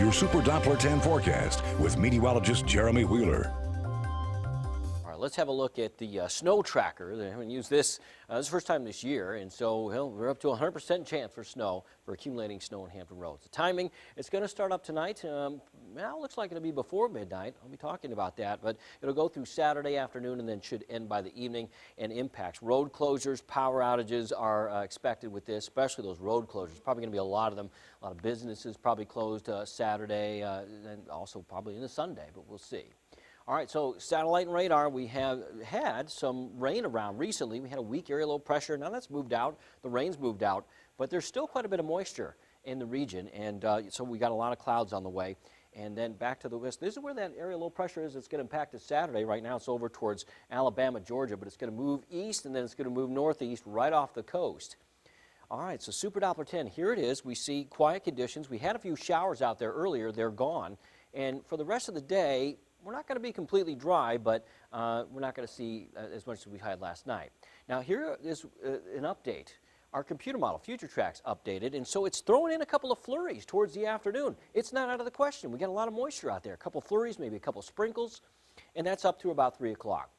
your Super Doppler 10 forecast with meteorologist Jeremy Wheeler. All right, let's have a look at the snow tracker. They haven't used this. This is the first time this year, and so we're up to 100% chance for snow, for accumulating snow in Hampton Roads. The timing, it's going to start up tonight. Well, it looks like it'll be before midnight. I'll be talking about that, but it'll go through Saturday afternoon and then should end by the evening, and impacts. Road closures, power outages are expected with this, especially those road closures. Probably going to be a lot of them. A lot of businesses probably closed Saturday and also probably into Sunday, but we'll see. All right, so satellite and radar, we have had some rain around recently. We had a weak area low pressure. Now that's moved out. The rain's moved out, but there's still quite a bit of moisture in the region, and so we got a lot of clouds on the way. And then back to the west. This is where that area low pressure is. It's going to impact us Saturday. Right now it's over towards Alabama, Georgia, but it's going to move east, and then it's going to move northeast right off the coast. All right, so Super Doppler 10, here it is. We see quiet conditions. We had a few showers out there earlier. They're gone. And for the rest of the day, we're not going to be completely dry, but we're not going to see as much as we had last night. Now, here is an update. Our computer model, Future Track's updated, and so it's throwing in a couple of flurries towards the afternoon. It's not out of the question. We got a lot of moisture out there. A couple flurries, maybe a couple sprinkles, and that's up to about 3 o'clock.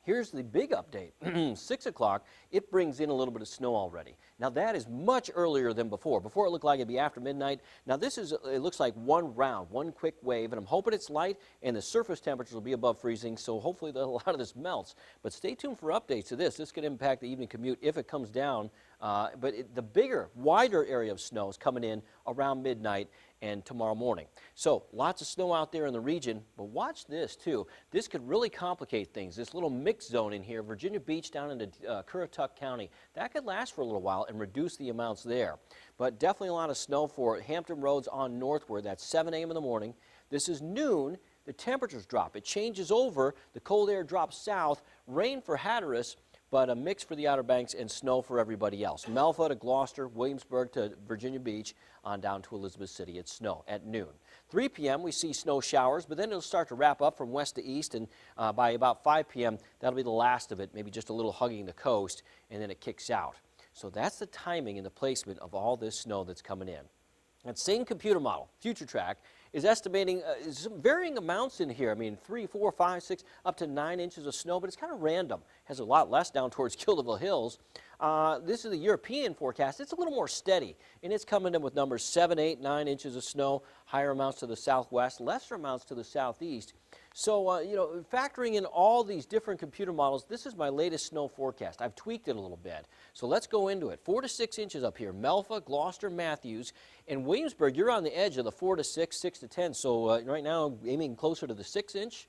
Here's the big update. 6 o'clock, it brings in a little bit of snow already. Now that is much earlier than before. Before it looked like it'd be after midnight. Now this is, it looks like one round, one quick wave, and I'm hoping it's light and the surface temperatures will be above freezing, so hopefully a lot of this melts. But stay tuned for updates to this. This could impact the evening commute if it comes down. The bigger, wider area of snow is coming in around midnight and tomorrow morning. So lots of snow out there in the region, but watch this too. This could really complicate things. This little mix zone in here, Virginia Beach down into Currituck County, that could last for a little while and reduce the amounts there. But definitely a lot of snow for Hampton Roads on northward. That's 7 a.m. in the morning. This is noon. The temperatures drop. It changes over. The cold air drops south. Rain for Hatteras, but a mix for the Outer Banks and snow for everybody else. Melfa to Gloucester, Williamsburg to Virginia Beach, on down to Elizabeth City. It's snow at noon. 3 p.m. we see snow showers, but then it'll start to wrap up from west to east, and by about 5 p.m. that'll be the last of it, maybe just a little hugging the coast, and then it kicks out. So that's the timing and the placement of all this snow that's coming in. That same computer model, Future Track, is estimating some varying amounts in here. I mean, 3, 4, 5, 6, up to 9 inches of snow, but it's kind of random. Has a lot less down towards Kildaville Hills. This is the European forecast. It's a little more steady, and it's coming in with numbers 7, 8, 9 inches of snow, higher amounts to the southwest, lesser amounts to the southeast. So, you know, factoring in all these different computer models, this is my latest snow forecast. I've tweaked it a little bit. So let's go into it. 4 to 6 inches up here. Melfa, Gloucester, Matthews, and Williamsburg, you're on the edge of the 4 to 6, 6 to 10. So right now, aiming closer to the 6 inch.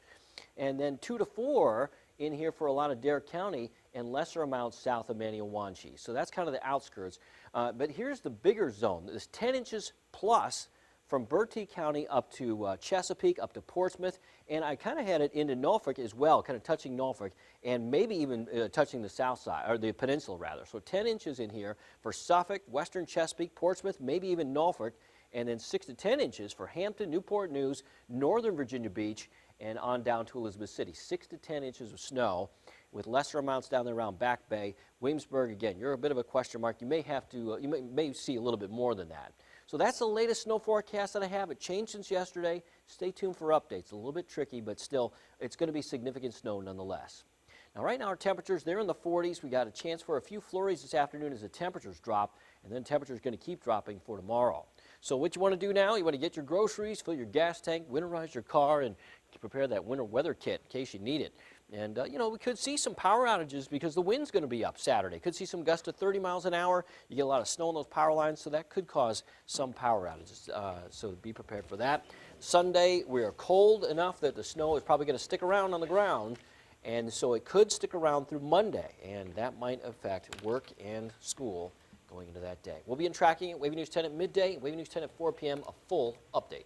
And then 2 to 4 in here for a lot of Dare County, and lesser amounts south of Maniawanchi. So that's kind of the outskirts. But here's the bigger zone. This 10 inches plus from Bertie County up to Chesapeake, up to Portsmouth, and I kind of had it into Norfolk as well, kind of touching Norfolk, and maybe even touching the south side, or the peninsula rather. So 10 inches in here for Suffolk, western Chesapeake, Portsmouth, maybe even Norfolk, and then 6 to 10 inches for Hampton, Newport News, northern Virginia Beach, and on down to Elizabeth City. 6 to 10 inches of snow, with lesser amounts down there around Back Bay. Williamsburg, again, you're a bit of a question mark. You may have to, you may see a little bit more than that. So that's the latest snow forecast that I have. It changed since yesterday. Stay tuned for updates. A little bit tricky, but still, it's going to be significant snow nonetheless. Now, right now, our temperatures, they're in the 40s. We got a chance for a few flurries this afternoon as the temperatures drop, and then temperatures going to keep dropping for tomorrow. So what you want to do now, you want to get your groceries, fill your gas tank, winterize your car, and prepare that winter weather kit in case you need it. And, you know, we could see some power outages because the wind's going to be up Saturday. Could see some gusts to 30 miles an hour. You get a lot of snow on those power lines, so that could cause some power outages. So be prepared for that. Sunday, we are cold enough that the snow is probably going to stick around on the ground, and so it could stick around through Monday, and that might affect work and school going into that day. We'll be tracking it, Wavy News 10 at midday, Wavy News 10 at 4 p.m., a full update.